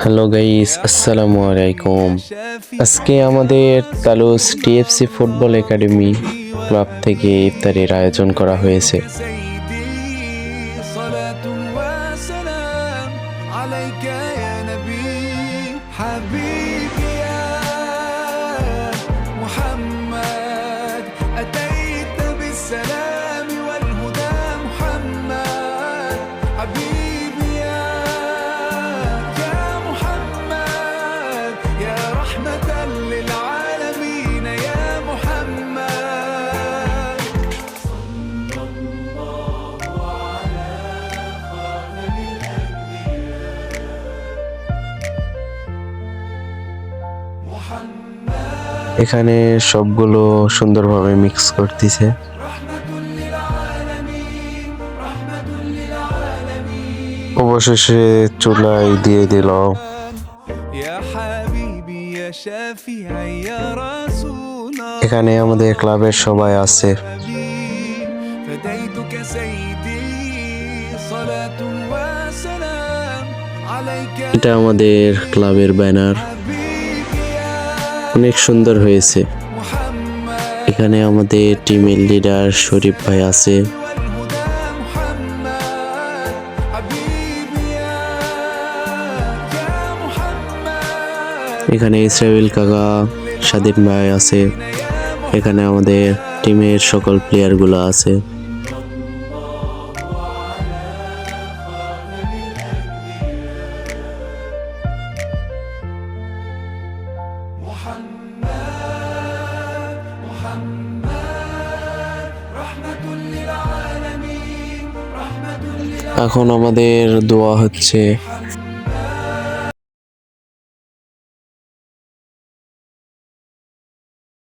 Hello guys, আসসালামু আলাইকুম। আজকে আমাদের talus TFC football academy club থেকে ইফতারের আয়োজন করা হয়েছে। এখানে সবগুলো সুন্দরভাবে মিক্স করতেছে। অবশেষে চুলায় দিয়ে দিল। এখানে আমাদের ক্লাবের সবাই আছে। এটা আমাদের ক্লাবের ব্যানার, অনেক সুন্দর হয়েছে। এখানে আমাদের টিমের লিডার শরীফ ভাই আছে। এখানে ইসরাইল কাকা, স্বাধীন ভাই আছে। এখানে আমাদের টিমের সকল প্লেয়ারগুলো আছে। এখন আমাদের দোয়া হচ্ছে